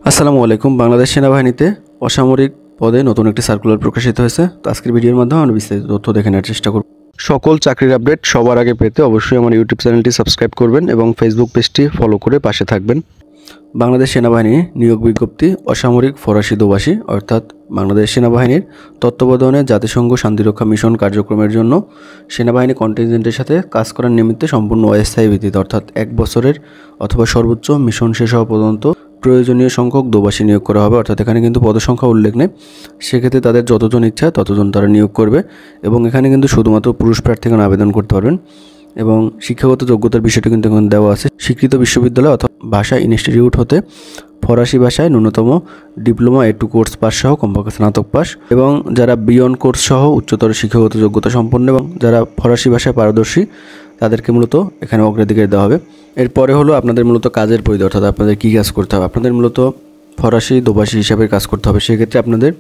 আসসালামু আলাইকুম। বাংলাদেশ সেনাবাহিনীতে অসামরিক পদে নতুন একটি সার্কুলার প্রকাশিত হয়েছে। তো আজকের ভিডিওর মাধ্যমে আমরা বিস্তারিত তথ্য দেখে নেওয়ার চেষ্টা করব। সকল চাকরির আপডেট সবার আগে পেতে অবশ্যই আমার ইউটিউব চ্যানেলটি সাবস্ক্রাইব করবেন এবং ফেসবুক পেজটি ফলো করে পাশে থাকবেন। বাংলাদেশ সেনাবাহিনী নিয়োগ বিজ্ঞপ্তি অসামরিক ফরাসি দোভাষী অর্থাৎ বাংলাদেশ সেনাবাহিনীর তত্ত্বাবধানে জাতিসংঘ শান্তিরক্ষা মিশন কার্যক্রমের জন্য সেনাবাহিনী কন্টিনজেন্টের সাথে কাজ করার নিমিত্তে সম্পূর্ণ অস্থায়ী ভিত্তিতে অর্থাৎ 1 বছরের অথবা সর্বোচ্চ মিশন শেষ হওয়া পর্যন্ত প্রয়োজনীয় সংখ্যক দোভাষী নিয়োগ করা হবে। অর্থাৎ এখানে কিন্তু পদসংখ্যা উল্লেখ নেই, সেক্ষেত্রে তাদের যতজন ইচ্ছা ততজন তারা নিয়োগ করবে এবং এখানে কিন্তু শুধুমাত্র পুরুষ প্রার্থীগণ আবেদন করতে পারবেন এবং শিক্ষাগত যোগ্যতার বিষয়টি কিন্তু এখানে দেওয়া আছে। স্বীকৃত বিশ্ববিদ্যালয় অথবা ভাষা ইনস্টিটিউট হতে ফরাসি ভাষায় ন্যূনতম ডিপ্লোমা A2 কোর্স পাস সহ কমপক্ষে স্নাতক পাস এবং যারা B1 কোর্স সহ উচ্চতর শিক্ষাগত যোগ্যতা সম্পন্ন এবং যারা ফরাসি ভাষায় পারদর্শী তাদেরকে মূলত এখানে অগ্রাধিকার দেওয়া হবে। এরপরে হলো আপনাদের মূলত কাজের পরিধি, অর্থাৎ আপনাদের কী কাজ করতে হবে। আপনাদের মূলত ফরাসি দোভাষী হিসাবে কাজ করতে হবে। সেক্ষেত্রে আপনাদের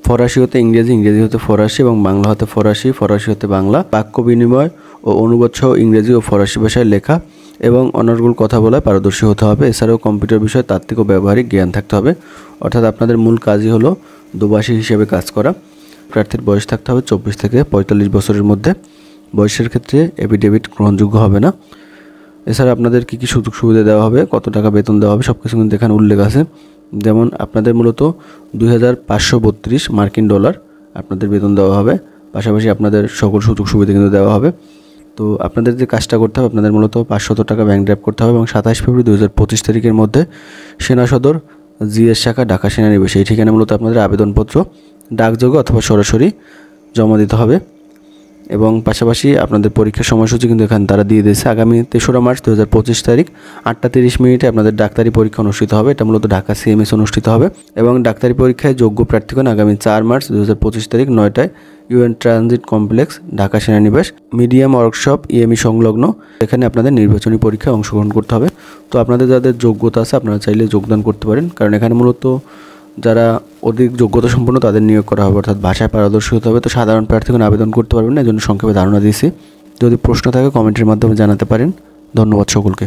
ফরাসি হতে ইংরেজি, ইংরেজি হতে ফরাসি এবং বাংলা হতে ফরাসি, ফরাসি হতে বাংলা, বাক্য বিনিময় ও অনুবাদ সহ ইংরেজি ও ফরাসি ভাষায় লেখা এবং অনর্গল কথা বলায় পারদর্শী হতে হবে। এছাড়াও কম্পিউটার বিষয়ে তাত্ত্বিক ও ব্যবহারিক জ্ঞান থাকতে হবে। অর্থাৎ আপনাদের মূল কাজই হলো দোভাষী হিসেবে কাজ করা। প্রার্থীর বয়স থাকতে হবে 24 থেকে 45 বছরের মধ্যে। বয়সের ক্ষেত্রে এফিডেভিট গ্রহণযোগ্য হবে না। এছাড়া আপনাদের কী কী সুযোগ সুবিধা দেওয়া হবে, কত টাকা বেতন দেওয়া হবে সব কিছু কিন্তু এখানে উল্লেখ আছে। যেমন আপনাদের মূলত 2532 মার্কিন ডলার আপনাদের বেতন দেওয়া হবে, পাশাপাশি আপনাদের সকল সুযোগ সুবিধা কিন্তু দেওয়া হবে। তো আপনাদের যে কাজটা করতে হবে, আপনাদের মূলত 500 টাকা ব্যাংক ড্রাফট করতে হবে এবং 27 ফেব্রুয়ারি 2025 তারিখের মধ্যে সেনা সদর জিএস শাখা ঢাকা সেনানিবাস এই ঠিকানা মূলত আপনাদের আবেদনপত্র ডাকযোগে অথবা সরাসরি জমা দিতে হবে। এবং পাশাপাশি আপনাদের পরীক্ষার সময়সূচি কিন্তু এখানে তারা দিয়ে দিয়েছে। আগামী 3রা মার্চ 2025 তারিখ 8টা 30 আপনাদের ডাক্তারি পরীক্ষা অনুষ্ঠিত হবে। এটা মূলত ঢাকা CMS অনুষ্ঠিত হবে এবং ডাক্তারি পরীক্ষায় যোগ্য প্রার্থীগণ আগামী 4 মার্চ 2025 তারিখ 9টায় UN ট্রানজিট কমপ্লেক্স ঢাকা সেনানিবাস মিডিয়াম ওয়ার্কশপ EME সংলগ্ন এখানে আপনাদের নির্বাচনী পরীক্ষায় অংশগ্রহণ করতে হবে। তো আপনাদের যাদের যোগ্যতা আছে আপনারা চাইলে যোগদান করতে পারেন, কারণ এখানে মূলত যারা অধিক যোগ্যতা সম্পন্ন তাদের নিয়োগ করা হবে, অর্থাৎ ভাষায় পারদর্শী হতে হবে। তো সাধারণ প্রার্থীগণ আবেদন করতে পারবেন না, এই জন্য সংক্ষেপে ধারণা দিয়েছি। যদি প্রশ্ন থাকে কমেন্টের মাধ্যমে জানাতে পারেন। ধন্যবাদ সকলকে।